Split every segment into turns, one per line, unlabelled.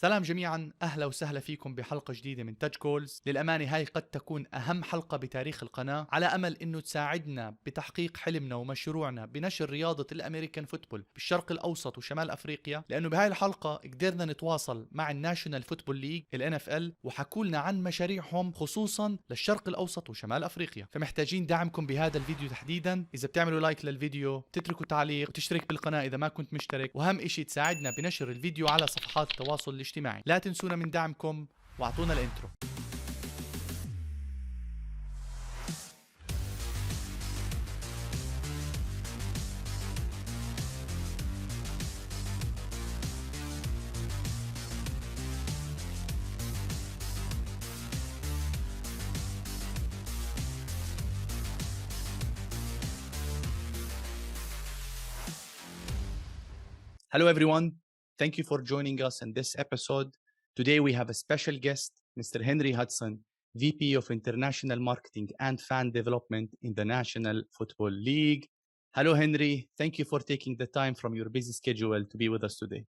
سلام جميعا، أهلا وسهلا فيكم بحلقة جديدة من تاج كولز. للأمانة هاي قد تكون أهم حلقة بتاريخ القناة، على أمل أنه تساعدنا بتحقيق حلمنا ومشروعنا بنشر رياضة الأمريكان فوتبول بالشرق الأوسط وشمال أفريقيا. لأنه بهاي الحلقة قدرنا نتواصل مع الناشونال فوتبول ليج NFL وحكوا لنا عن مشاريعهم خصوصا للشرق الأوسط وشمال أفريقيا، فمحتاجين دعمكم بهذا الفيديو تحديدا. إذا بتعملوا لايك للفيديو، تتركوا تعليق وتشترك بالقناة إذا ما كنت مشترك، وأهم إشي تساعدنا بنشر الفيديو على صفحات التواصل الاجتماعي. لا تنسونا من دعمكم واعطونا الانترو. Hello everyone, thank you for joining us in this episode. Today we have a special guest, Mr. Henry Hodgson, VP of International Marketing and Fan Development in the National Football League. Hello Henry, thank you for taking the time from your busy schedule to be with us today.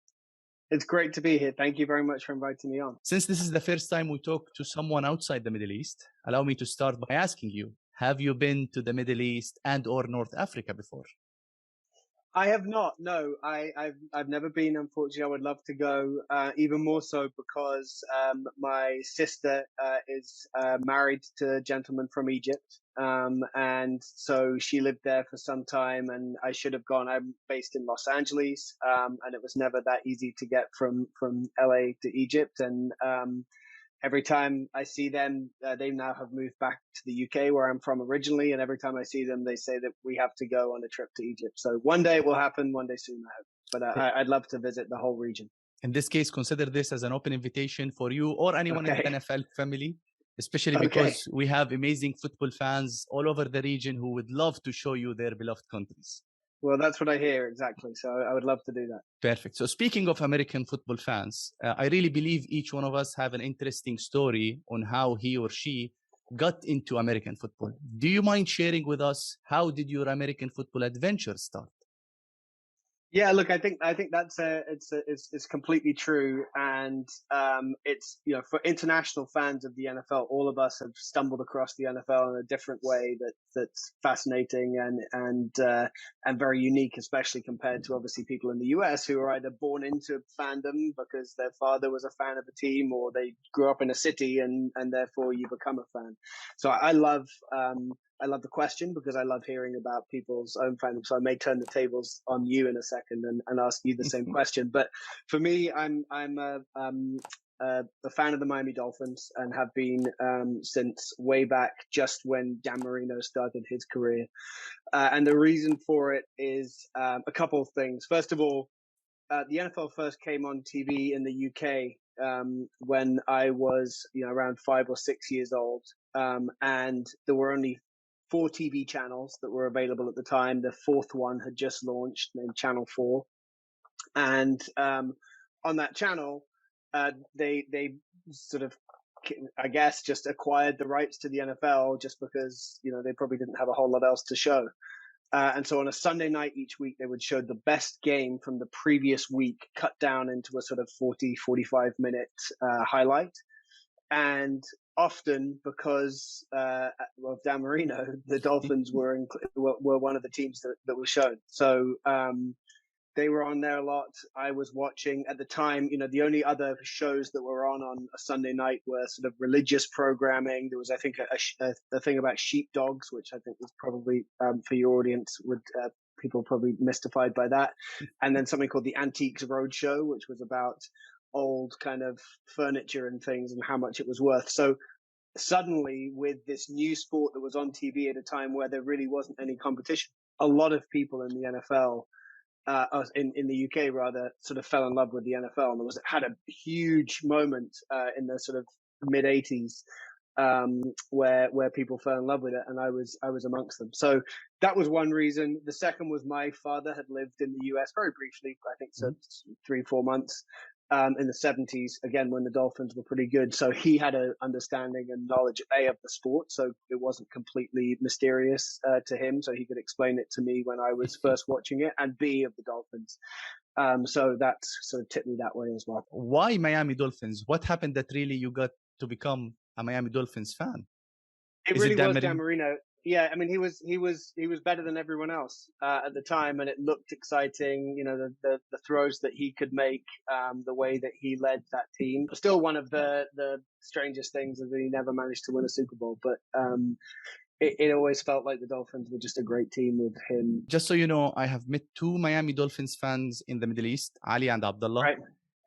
It's great to be here. Thank you very much for inviting me on.
Since this is the first time we talk to someone outside the Middle East, allow me to start by asking you, have you been to the Middle East and or North Africa before?
I have not. No, I've never been. Unfortunately, I would love to go. Even more so because my sister is married to a gentleman from Egypt, and so she lived there for some time. And I should have gone. I'm based in Los Angeles, and it was never that easy to get from LA to Egypt. And every time I see them, they now have moved back to the UK where I'm from originally. And every time I see them, they say that we have to go on a trip to Egypt. So one day it will happen, one day soon, I hope. But I'd love to visit the whole region.
In this case, consider this as an open invitation for you or anyone in the NFL family, especially because we have amazing football fans all over the region who would love to show you their beloved countries.
Well, that's what I hear, exactly. So I would love to do that.
Perfect. So speaking of American football fans, I really believe each one of us have an interesting story on how he or she got into American football. Do you mind sharing with us, how did your American football adventure start?
Yeah, look, I think that's it's completely true, and it's, you know, for international fans of the NFL, all of us have stumbled across the NFL in a different way that's fascinating and very unique, especially compared to obviously people in the US who are either born into fandom because their father was a fan of a team, or they grew up in a city and therefore you become a fan. So I love the question because I love hearing about people's own fandom. So I may turn the tables on you in a second and ask you the same question. But for me, I'm a fan of the Miami Dolphins and have been since way back, just when Dan Marino started his career. And the reason for it is a couple of things. First of all, the NFL first came on TV in the UK when I was, around 5 or 6 years old, and there were only 4 TV channels that were available at the time. The 4th one had just launched, named Channel 4, and on that channel, they sort of, I guess, just acquired the rights to the NFL just because they probably didn't have a whole lot else to show. And so on a Sunday night each week, they would show the best game from the previous week, cut down into a sort of 45-minute highlight. And often, because of Dan Marino, the Dolphins were one of the teams that was shown. So they were on there a lot. I was watching at the time. The only other shows that were on a Sunday night were sort of religious programming. There was, I think, a thing about sheepdogs, which I think was probably for your audience would. People probably mystified by that. And then something called the Antiques Roadshow, which was about old kind of furniture and things and how much it was worth. So suddenly, with this new sport that was on TV at a time where there really wasn't any competition, a lot of people in the NFL, in the UK rather, sort of fell in love with the NFL, and had a huge moment in the sort of mid '80s where people fell in love with it, and I was amongst them. So that was one reason. The second was my father had lived in the US very briefly, I think so 3-4 months, in the 70s, again, when the Dolphins were pretty good. So he had an understanding and knowledge, A, of the sport. So it wasn't completely mysterious to him. So he could explain it to me when I was first watching it, and B, of the Dolphins. So that's sort of tipped me that way as well.
Why Miami Dolphins? What happened that really you got to become a Miami Dolphins fan?
It really was Dan Marino. Yeah, I mean, he was better than everyone else at the time, and it looked exciting. You know, the throws that he could make, the way that he led that team. Still, one of the strangest things is that he never managed to win a Super Bowl, but it always felt like the Dolphins were just a great team with him.
Just so you know, I have met 2 Miami Dolphins fans in the Middle East, Ali and Abdullah.
Right.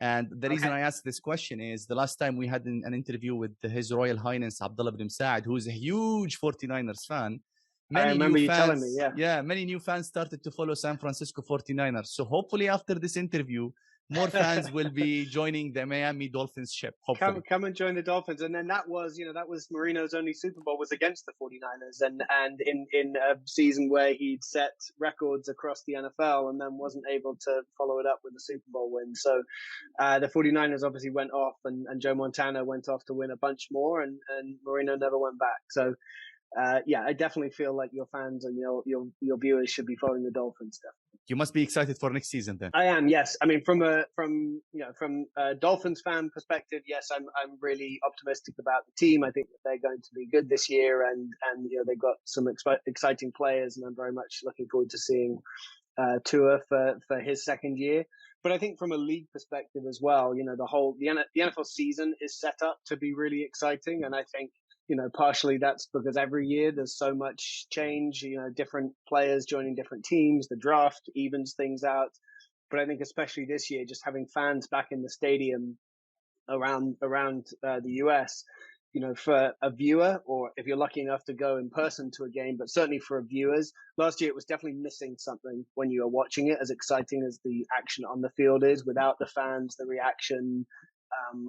And the reason I asked this question is the last time we had an interview with His Royal Highness Abdullah bin Saad, who is a huge 49ers fan.
I remember you telling me,
yeah, many new fans started to follow San Francisco 49ers. So hopefully after this interview, more fans will be joining the Miami Dolphins ship. Hopefully.
Come and join the Dolphins. And then that was Marino's only Super Bowl was against the 49ers. And in a season where he'd set records across the NFL and then wasn't able to follow it up with a Super Bowl win. So the 49ers obviously went off and Joe Montana went off to win a bunch more and Marino never went back. So I definitely feel like your fans and your viewers should be following the Dolphins stuff.
You must be excited for next season then.
I am, yes. I mean, from a Dolphins fan perspective, yes, I'm really optimistic about the team. I think that they're going to be good this year, and they've got some exciting players, and I'm very much looking forward to seeing Tua for his second year. But I think from a league perspective as well, the NFL season is set up to be really exciting, and I think partially that's because every year there's so much change, different players joining different teams, the draft evens things out. But I think especially this year, just having fans back in the stadium around the US, for a viewer, or if you're lucky enough to go in person to a game, but certainly for viewers, last year it was definitely missing something when you are watching it, as exciting as the action on the field is. Without the fans, the reaction,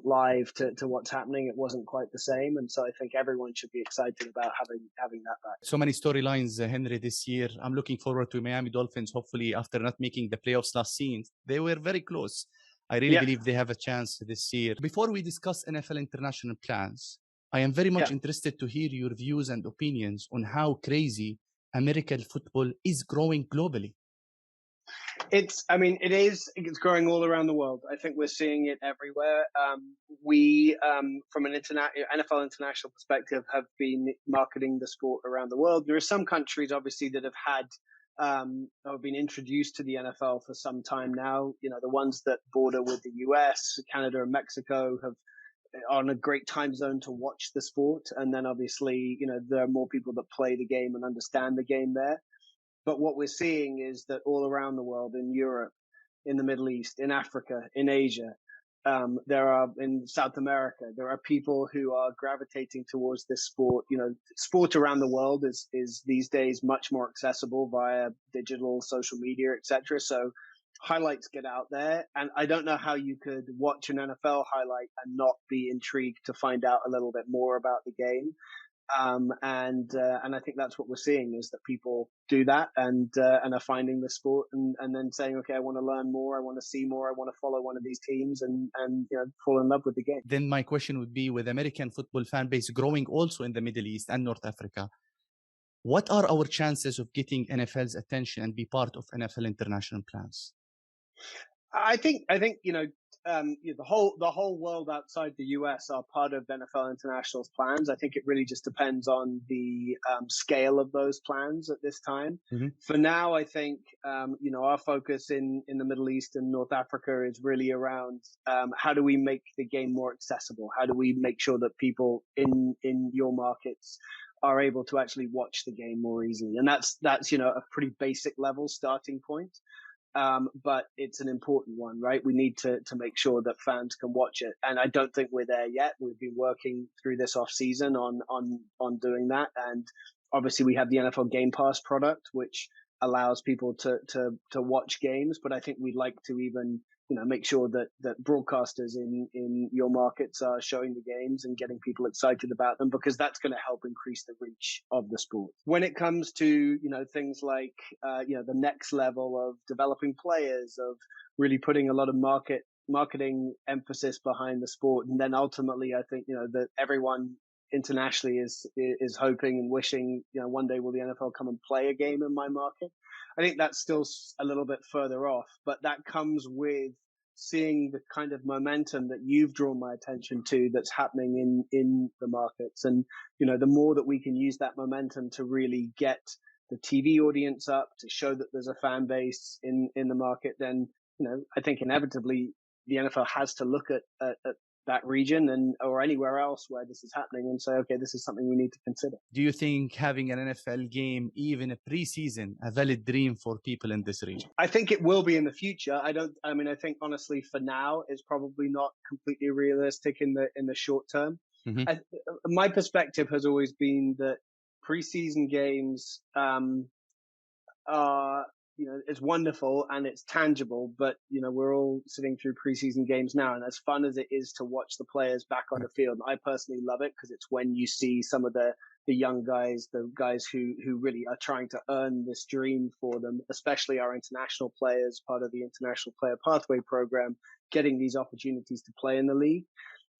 live to what's happening, it wasn't quite the same, and so I think everyone should be excited about having that back.
So many storylines, Henry, this year. I'm looking forward to Miami Dolphins. Hopefully, after not making the playoffs last season, they were very close. I really believe they have a chance this year. Before we discuss NFL international plans, I am very much interested to hear your views and opinions on how crazy American football is growing globally.
It's growing all around the world. I think we're seeing it everywhere. We, from an NFL international perspective, have been marketing the sport around the world. There are some countries, obviously, that have been introduced to the NFL for some time now. The ones that border with the US, Canada, and Mexico are on a great time zone to watch the sport. And then, obviously, there are more people that play the game and understand the game there. But what we're seeing is that all around the world, in Europe, in the Middle East, in Africa, in Asia, in South America, there are people who are gravitating towards this sport. Sport around the world is these days much more accessible via digital, social media, etc. So highlights get out there, and I don't know how you could watch an NFL highlight and not be intrigued to find out a little bit more about the game. And I think that's what we're seeing, is that people do that and are finding the sport and then saying, okay, I want to learn more, I want to see more, I want to follow one of these teams and fall in love with the game.
Then my question would be, with American football fan base growing also in the Middle East and North Africa, what are our chances of getting NFL's attention and be part of NFL international plans?
I think the whole world outside the US are part of NFL International's plans. I think it really just depends on the scale of those plans at this time. Mm-hmm. For now, I think our focus in the Middle East and North Africa is really around how do we make the game more accessible? How do we make sure that people in your markets are able to actually watch the game more easily? And that's a pretty basic level starting point. But it's an important one, right? We need to make sure that fans can watch it. And I don't think we're there yet. We've been working through this off season on doing that. And obviously we have the NFL Game Pass product, which allows people to watch games. But I think we'd like to even, make sure that broadcasters in your markets are showing the games and getting people excited about them, because that's going to help increase the reach of the sport. When it comes to, things like, the next level of developing players, of really putting a lot of marketing emphasis behind the sport. And then ultimately, I think, that everyone internationally is hoping and wishing, one day will the NFL come and play a game in my market. I think that's still a little bit further off, but that comes with seeing the kind of momentum that you've drawn my attention to that's happening in the markets. And, the more that we can use that momentum to really get the TV audience up, to show that there's a fan base in the market, then, I think inevitably the NFL has to look at that region or anywhere else where this is happening and say, okay, this is something we need to consider.
Do you think having an NFL game, even a preseason, a valid dream for people in this region?
I think it will be in the future. I think honestly for now it's probably not completely realistic in the short term. Mm-hmm. My perspective has always been that preseason games are, it's wonderful and it's tangible, but, we're all sitting through preseason games now. And as fun as it is to watch the players back on the field, I personally love it because it's when you see some of the young guys, the guys who really are trying to earn this dream for them, especially our international players, part of the International Player Pathway Program, getting these opportunities to play in the league.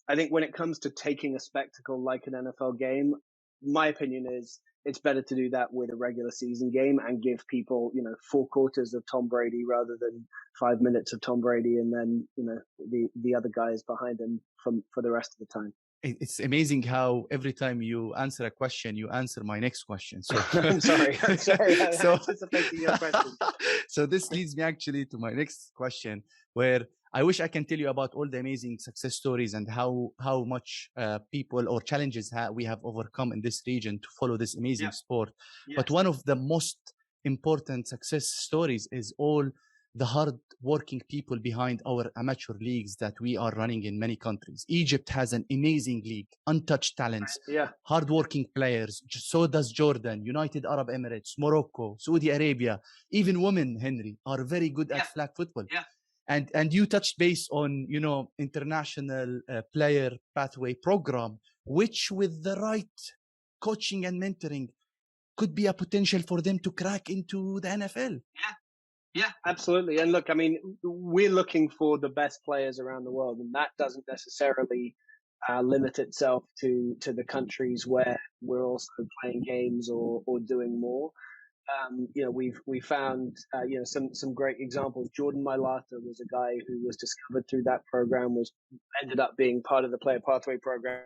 I think when it comes to taking a spectacle like an NFL game, my opinion is it's better to do that with a regular season game and give people, 4 quarters of Tom Brady rather than 5 minutes of Tom Brady and then, the other guys behind him for the rest of the time.
It's amazing how every time you answer a question, you answer my next question. So
I'm sorry. I'm anticipating your question.
So this leads me actually to my next question, where I wish I can tell you about all the amazing success stories and how much people or challenges we have overcome in this region to follow this amazing sport. Yes. But one of the most important success stories is all the hard-working people behind our amateur leagues that we are running in many countries. Egypt has an amazing league, untouched talents, hard-working players. So does Jordan, United Arab Emirates, Morocco, Saudi Arabia. Even women, Henry, are very good at flag football. Yeah. And you touched base on, international player pathway program, which with the right coaching and mentoring could be a potential for them to crack into the NFL.
Yeah, absolutely. And look, we're looking for the best players around the world, and that doesn't necessarily limit itself to the countries where we're also playing games or doing more. We found, some great examples. Jordan Mailata was a guy who was discovered through that program, ended up being part of the Player Pathway Program,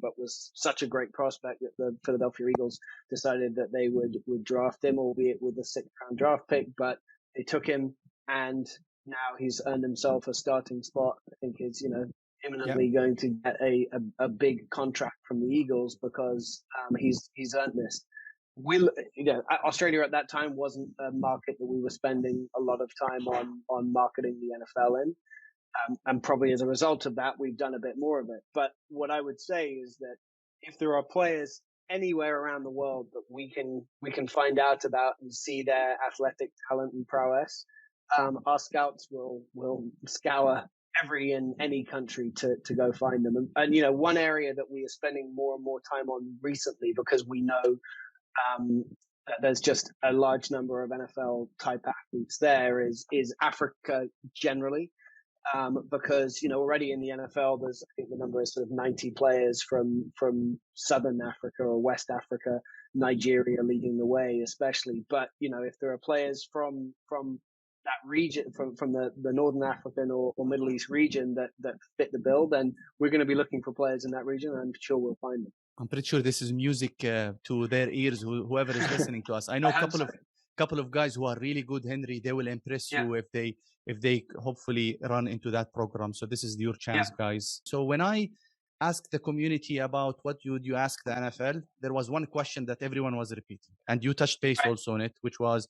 but was such a great prospect that the Philadelphia Eagles decided that they would draft him, albeit with a 6th-round draft pick, but they took him, and now he's earned himself a starting spot. I think is, imminently going to get a big contract from the Eagles because he's earned this. Australia at that time wasn't a market that we were spending a lot of time on marketing the NFL in. And probably as a result of that, we've done a bit more of it. But what I would say is that if there are players anywhere around the world that we can find out about and see their athletic talent and prowess, our scouts will scour every and any country to go find them. And one area that we are spending more and more time on recently, because we know that there's just a large number of NFL type athletes there, is Africa generally. Because, already in the NFL, I think the number is sort of 90 players from Southern Africa or West Africa, Nigeria leading the way, especially. But, if there are players from that region, from the Northern African or Middle East region that fit the bill, then we're going to be looking for players in that region, and I'm sure we'll find them.
I'm pretty sure this is music to their ears, whoever is listening to us. I know a couple of guys who are really good, Henry. They will impress you if they hopefully run into that program. So this is your chance, guys. So when I asked the community about what would you ask the NFL, there was one question that everyone was repeating, and you touched base also on it, which was,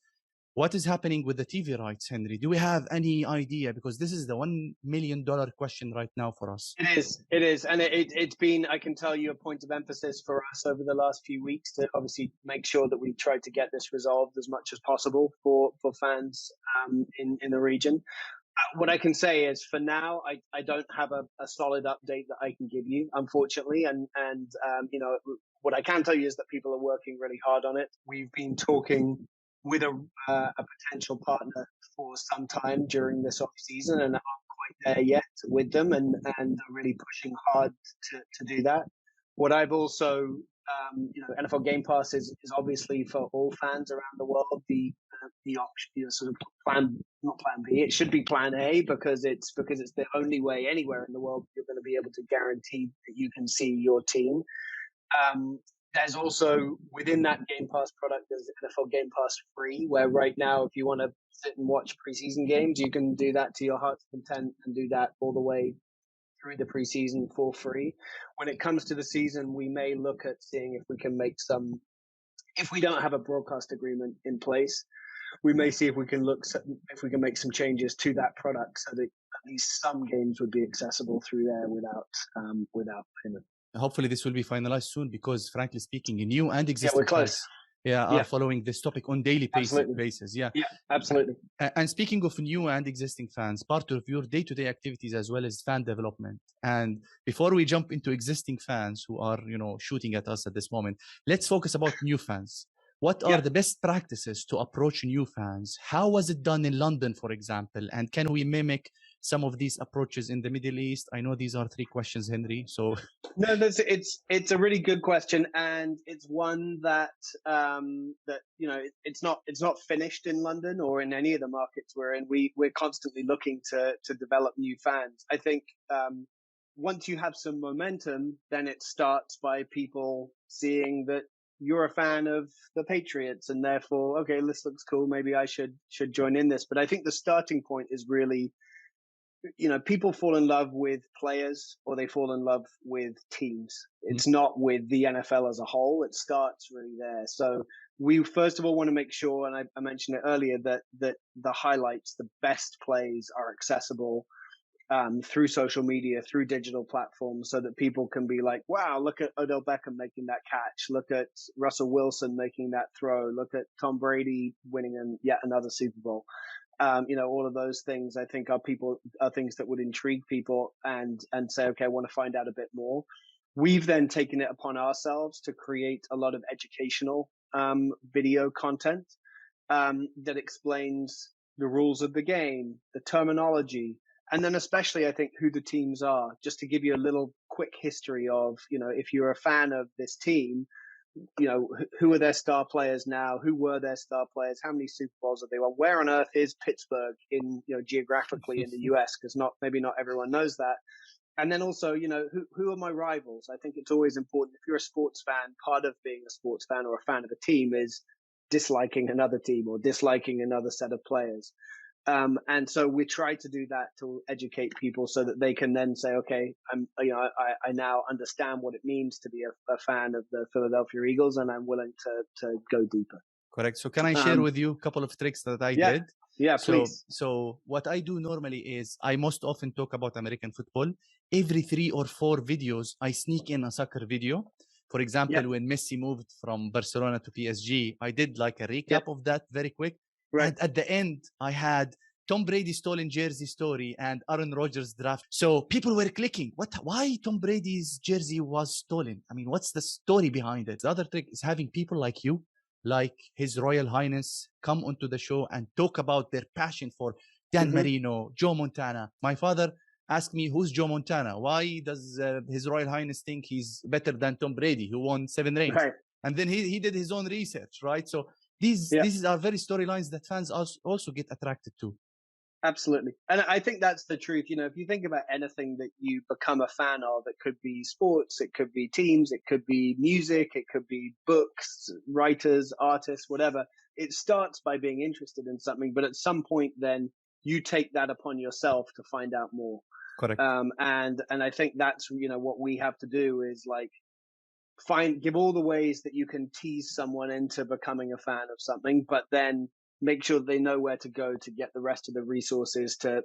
what is happening with the TV rights, Henry? Do we have any idea? Because this is the $1 million question right now for us.
It is. And it's been, I can tell you, a point of emphasis for us over the last few weeks to obviously make sure that we try to get this resolved as much as possible for fans in the region. What I can say is, for now, I don't have a solid update that I can give you, unfortunately. And what I can tell you is that people are working really hard on it. We've been talking with a potential partner for some time during this off season, and aren't quite there yet with them, and are really pushing hard to do that. What I've also, NFL Game Pass is obviously for all fans around the world. The option, sort of not plan B. It should be plan A because it's the only way anywhere in the world you're going to be able to guarantee that you can see your team. There's also within that Game Pass product, there's NFL Game Pass free, where right now, if you want to sit and watch preseason games, you can do that to your heart's content and do that all the way through the preseason for free. When it comes to the season, we may look at seeing if we can make if we don't have a broadcast agreement in place, we may see if we can make some changes to that product so that at least some games would be accessible through there without payment.
Hopefully this will be finalized soon because, frankly speaking, new and existing
we're close.
are following this topic on daily basis.
Yeah, absolutely.
And speaking of new and existing fans, part of your day-to-day activities as well as fan development. And before we jump into existing fans who are, shooting at us at this moment, let's focus about new fans. What are the best practices to approach new fans? How was it done in London, for example? And can we mimic some of these approaches in the Middle East? I know these are 3 questions, Henry. So
no, it's a really good question, and it's one that it's not finished in London or in any of the markets we're in. We're constantly looking to develop new fans. I think once you have some momentum, then it starts by people seeing that you're a fan of the Patriots, and therefore, okay, this looks cool. Maybe I should join in this. But I think the starting point is really, people fall in love with players or they fall in love with teams. It's not with the NFL as a whole. It starts really there. So we first of all want to make sure, and I mentioned it earlier, that the highlights, the best plays are accessible through social media, through digital platforms, so that people can be like, wow, look at Odell Beckham making that catch. Look at Russell Wilson making that throw. Look at Tom Brady winning yet another Super Bowl. All of those things I think are things that would intrigue people and say, okay, I want to find out a bit more. We've then taken it upon ourselves to create a lot of educational video content that explains the rules of the game, the terminology, and then especially I think who the teams are, just to give you a little quick history of, if you're a fan of this team, who are their star players now? Who were their star players? How many Super Bowls have they won? Where on earth is Pittsburgh in, geographically in the US? Because maybe not everyone knows that. And then also, who are my rivals? I think it's always important. If you're a sports fan, part of being a sports fan or a fan of a team is disliking another team or disliking another set of players. And so we try to do that to educate people so that they can then say, okay, I now understand what it means to be a fan of the Philadelphia Eagles, and I'm willing to go deeper.
Correct. So can I share with you a couple of tricks that I did?
Yeah, please.
So what I do normally is I most often talk about American football. Every 3 or 4 videos, I sneak in a soccer video. For example, when Messi moved from Barcelona to PSG, I did like a recap of that very quick. Right. And at the end, I had Tom Brady stolen jersey story and Aaron Rodgers draft. So people were clicking. Why Tom Brady's jersey was stolen? I mean, what's the story behind it? The other trick is having people like you, like His Royal Highness, come onto the show and talk about their passion for Dan Marino, Joe Montana. My father asked me, who's Joe Montana? Why does His Royal Highness think he's better than Tom Brady, who won 7 rings? Right. And then he did his own research, right? So these are very storylines that fans also get attracted to.
Absolutely. And I think that's the truth. If you think about anything that you become a fan of, it could be sports, it could be teams, it could be music, it could be books, writers, artists, whatever. It starts by being interested in something, but at some point then you take that upon yourself to find out more.
Correct.
And I think that's, what we have to do is like give all the ways that you can tease someone into becoming a fan of something, but then make sure they know where to go to get the rest of the resources to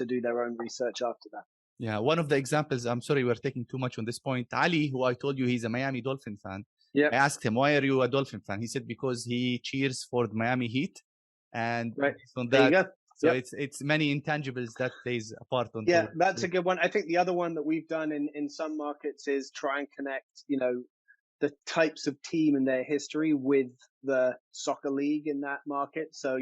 do their own research after that.
Yeah, one of the examples, I'm sorry we're taking too much on this point. Ali, who I told you he's a Miami Dolphin fan. I asked him, why are you a Dolphin fan? He said, because he cheers for the Miami Heat. And on that, so it's many intangibles that plays a part on.
Yeah, that's a good one. I think the other one that we've done in some markets is try and connect, the types of team and their history with the soccer league in that market. So,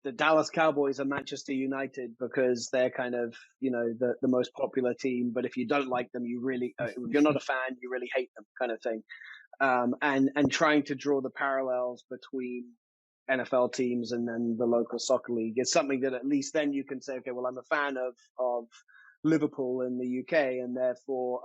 the Dallas Cowboys are Manchester United because they're kind of, the most popular team. But if you don't like them, you really, if you're not a fan, you really hate them, kind of thing. And trying to draw the parallels between NFL teams and then the local soccer league is something that at least then you can say, okay, well, I'm a fan of Liverpool in the UK, and therefore,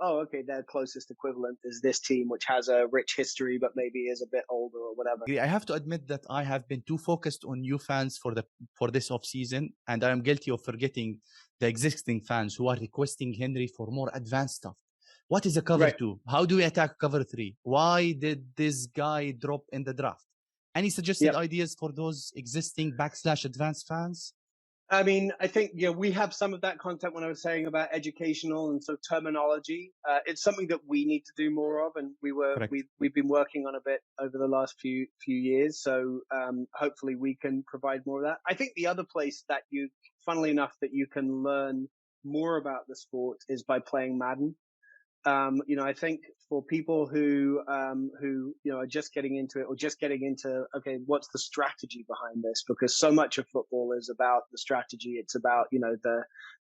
their closest equivalent is this team, which has a rich history, but maybe is a bit older or whatever.
I have to admit that I have been too focused on new fans for this off season, and I am guilty of forgetting the existing fans who are requesting Henry for more advanced stuff. What is a cover 2? How do we attack cover 3? Why did this guy drop in the draft? Any suggested ideas for those existing / advanced fans?
I mean, I think, we have some of that content when I was saying about educational and sort of terminology. It's something that we need to do more of, and we've been working on a bit over the last few years. So hopefully we can provide more of that. I think the other place that funnily enough, that you can learn more about the sport is by playing Madden. I think for people who are just getting into it, or just getting into, okay, what's the strategy behind this? Because so much of football is about the strategy. It's about,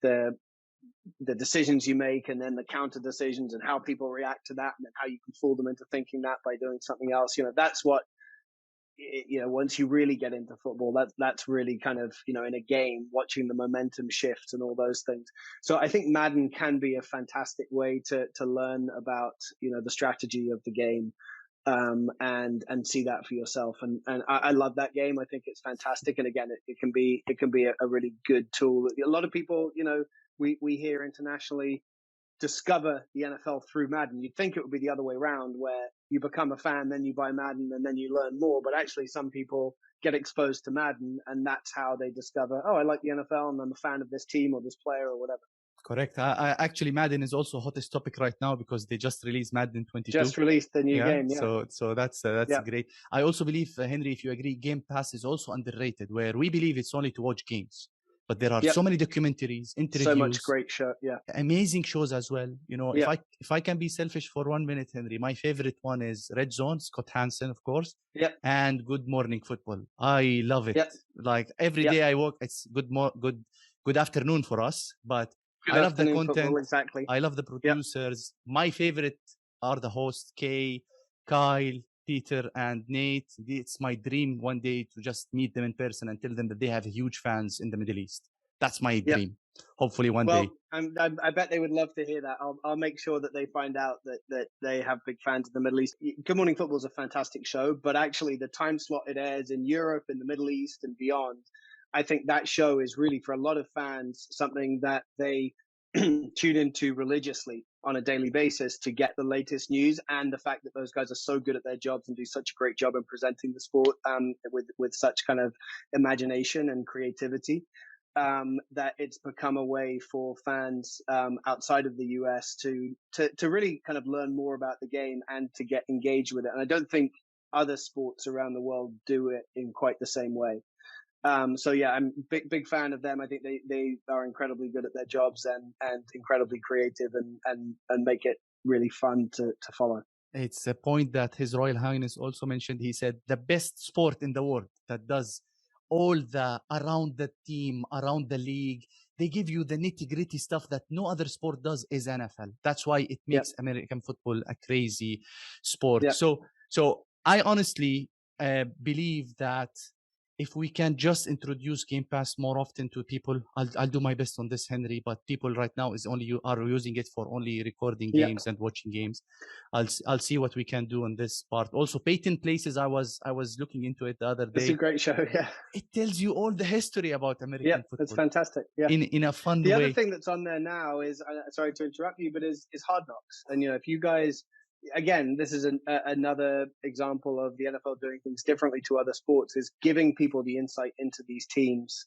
the decisions you make, and then the counter decisions, and how people react to that, and then how you can fool them into thinking that by doing something else. That's what, once you really get into football, that's really kind of, in a game, watching the momentum shift and all those things. So I think Madden can be a fantastic way to learn about, the strategy of the game, and see that for yourself. And I love that game. I think it's fantastic. And again, it can be a really good tool. A lot of people, we hear internationally, discover the NFL through Madden. You'd think it would be the other way around, where you become a fan, then you buy Madden, and then you learn more. But actually, some people get exposed to Madden, and that's how they discover, I like the NFL, and I'm a fan of this team or this player or whatever.
Correct. Actually, Madden is also hottest topic right now because they just released Madden 22.
Just released the new game, yeah.
So that's great. I also believe, Henry, if you agree, Game Pass is also underrated, where we believe it's only to watch games. But there are so many documentaries, interviews,
so much great show,
amazing shows as well. If I can be selfish for 1 minute, Henry, my favorite one is Red Zone, Scott Hansen, of course, and Good Morning Football. I love it. Like every day I walk, it's good afternoon for us, but I love the content.
Football, exactly.
I love the producers. My favorite are the hosts, Kay, Kyle, Peter, and Nate. It's my dream one day to just meet them in person and tell them that they have huge fans in the Middle East. That's my dream. Hopefully one day.
I bet they would love to hear that. I'll make sure that they find out that they have big fans in the Middle East. Good Morning Football is a fantastic show, but actually the time slot it airs in Europe, in the Middle East, and beyond, I think that show is really, for a lot of fans, something that they tune into religiously on a daily basis to get the latest news, and the fact that those guys are so good at their jobs and do such a great job in presenting the sport with such kind of imagination and creativity, that it's become a way for fans outside of the US to really kind of learn more about the game and to get engaged with it. And I don't think other sports around the world do it in quite the same way. I'm big fan of them. I think they are incredibly good at their jobs and incredibly creative and make it really fun to follow.
It's a point that His Royal Highness also mentioned. He said the best sport in the world that does all the around the team, around the league, they give you the nitty-gritty stuff that no other sport does is NFL. That's why it makes American football a crazy sport. So I honestly believe that if we can just introduce Game Pass more often to people, I'll do my best on this, Henry. But people right now are using it for only recording games and watching games. I'll see what we can do on this part. Also, Peyton Places, I was looking into it the other day.
It's a great show. Yeah,
it tells you all the history about American football.
It's fantastic. Yeah,
in a fun way.
The other thing that's on there now is, sorry to interrupt you, but is Hard Knocks. And if you guys. Again, this is another example of the NFL doing things differently to other sports, is giving people the insight into these teams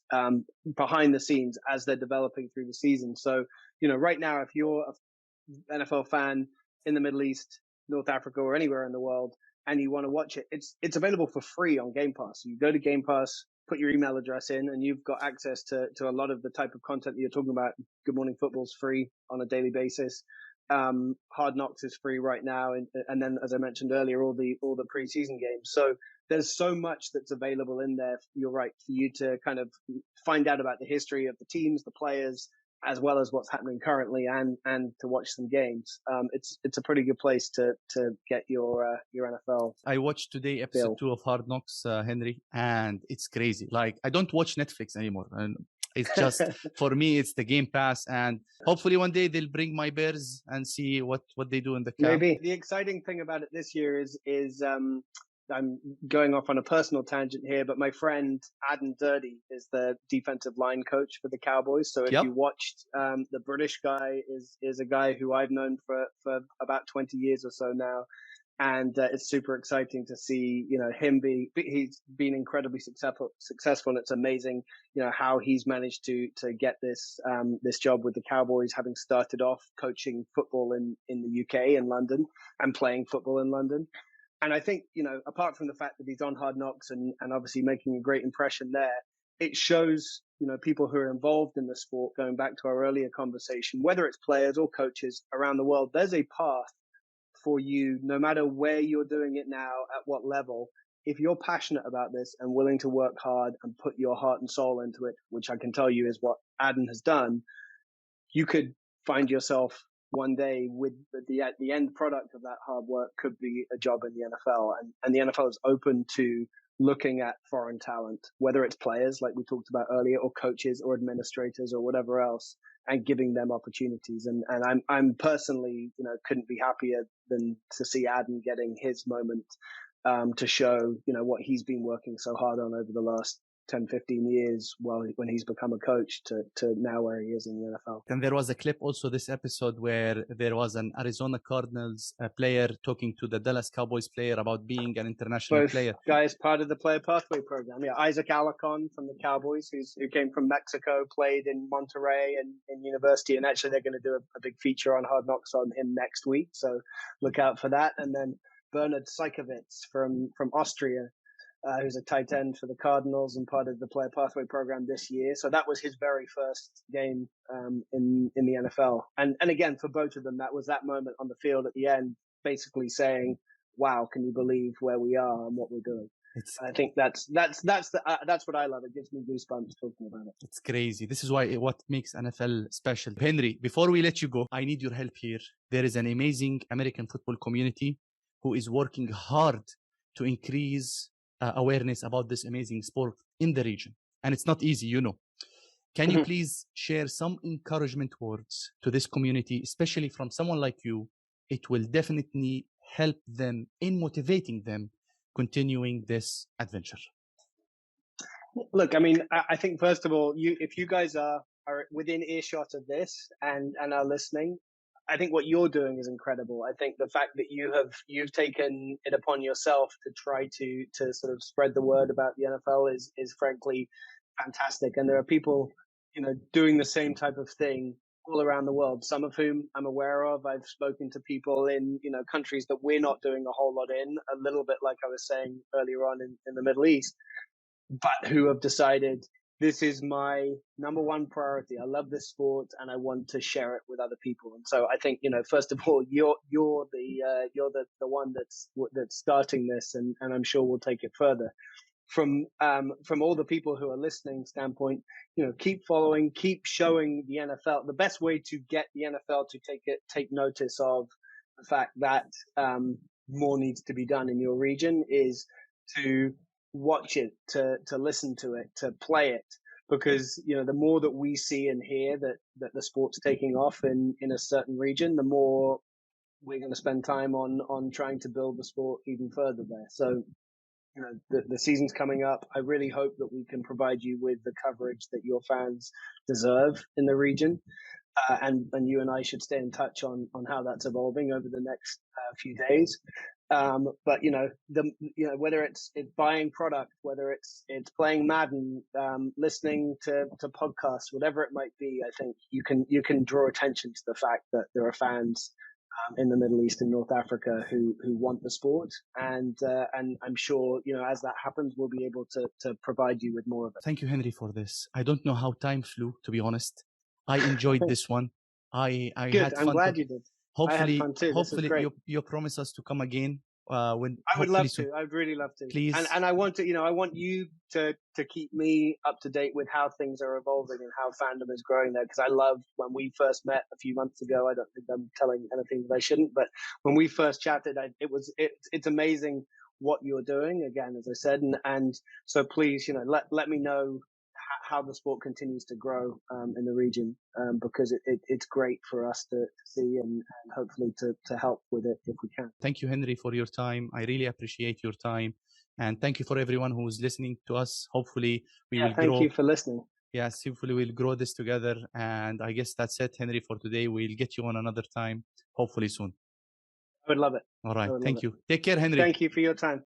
behind the scenes as they're developing through the season. So, right now, if you're an NFL fan in the Middle East, North Africa, or anywhere in the world, and you want to watch it, it's available for free on Game Pass. You go to Game Pass, put your email address in, and you've got access to a lot of the type of content that you're talking about. Good Morning Football's free on a daily basis. Hard Knocks is free right now, and then, as I mentioned earlier, all the preseason games. So there's so much that's available in there. You're right, for you to kind of find out about the history of the teams, the players, as well as what's happening currently, and to watch some games. It's a pretty good place to get your NFL.
I watched today episode 2 of Hard Knocks, Henry, and it's crazy. Like, I don't watch Netflix anymore, and it's just for me, it's the Game Pass, and hopefully one day they'll bring my Bears and see what they do in the camp.
Maybe. The exciting thing about it this year is I'm going off on a personal tangent here, but my friend Dirty is the defensive line coach for the Cowboys. So if you watched, the British guy is a guy who I've known for about 20 years or so now. And it's super exciting to see, him he's been incredibly successful, and it's amazing, how he's managed to get this job with the Cowboys, having started off coaching football in the UK, in London, and playing football in London. And I think, apart from the fact that he's on Hard Knocks and obviously making a great impression there, it shows, people who are involved in the sport, going back to our earlier conversation, whether it's players or coaches around the world, there's a path for you, no matter where you're doing it now, at what level. If you're passionate about this and willing to work hard and put your heart and soul into it, which I can tell you is what Adden has done, you could find yourself one day with the end product of that hard work could be a job in the NFL. And the NFL is open to looking at foreign talent, whether it's players like we talked about earlier, or coaches or administrators or whatever else, and giving them opportunities. And I'm personally, couldn't be happier than to see Adden getting his moment to show, what he's been working so hard on over the last 10, 15 years when he's become a coach to now where he is in the NFL.
And there was a clip also this episode where there was an Arizona Cardinals player talking to the Dallas Cowboys player about being an international player.
Both guys part of the player pathway program. Yeah, Isaac Alarcon from the Cowboys, who came from Mexico, played in Monterrey and in university, and actually they're going to do a big feature on Hard Knocks on him next week, so look out for that. And then Bernard Seikovits from Austria, who's a tight end for the Cardinals and part of the player pathway program this year. So that was his very first game in the NFL. And again, for both of them, that was that moment on the field at the end, basically saying, wow, can you believe where we are and what we're doing? I think that's what I love. It gives me goosebumps talking about it.
It's crazy. This is what makes NFL special. Henry, before we let you go, I need your help here. There is an amazing American football community who is working hard to increase awareness about this amazing sport in the region. And it's not easy, Can you please share some encouragement words to this community, especially from someone like you? It will definitely help them in motivating them continuing this adventure.
Look, I mean, I think first of all, if you guys are within earshot of this and are listening, I think what you're doing is incredible. I think the fact that you've taken it upon yourself to try to sort of spread the word about the NFL is frankly fantastic. And there are people, doing the same type of thing all around the world, some of whom I'm aware of. I've spoken to people in, countries that we're not doing a whole lot in, a little bit like I was saying earlier on in the Middle East, but who have decided, this is my number one priority. I love this sport and I want to share it with other people. And so I think, first of all, you're the one that's starting this, and I'm sure we'll take it further. From all the people who are listening standpoint, keep following, keep showing the NFL. The best way to get the NFL to take notice of the fact that more needs to be done in your region is to watch it, to listen to it, to play it, because the more that we see and hear that the sport's taking off in a certain region, the more we're going to spend time on trying to build the sport even further there. So the season's coming up. I really hope that we can provide you with the coverage that your fans deserve in the region, and you and I should stay in touch on how that's evolving over the next few days. But whether it's buying product, whether it's playing Madden, listening to podcasts, whatever it might be, I think you can draw attention to the fact that there are fans in the Middle East and North Africa who want the sport, and I'm sure as that happens, we'll be able to provide you with more of it.
Thank you, Henry, for this. I don't know how time flew, to be honest. I enjoyed this one. I
Good.
had
I'm
fun.
glad you did. I had fun too. This is great.
you promise us to come again. When
I would love to. I'd really love to.
Please.
And I want to, I want you to keep me up to date with how things are evolving and how fandom is growing there. Because I love when we first met a few months ago. I don't think I'm telling anything that I shouldn't, but when we first chatted, it's amazing what you're doing. Again, as I said, and so please, let me know how the sport continues to grow in the region, because it's great for us to see and hopefully to help with it if we can.
Thank you, Henry, for your time. I really appreciate your time. And thank you for everyone who's listening to us. Hopefully we will grow.
Thank you for listening.
Yes, hopefully we'll grow this together. And I guess that's it, Henry, for today. We'll get you on another time, hopefully soon.
I would love it.
All right. Thank you. Take care, Henry.
Thank you for your time.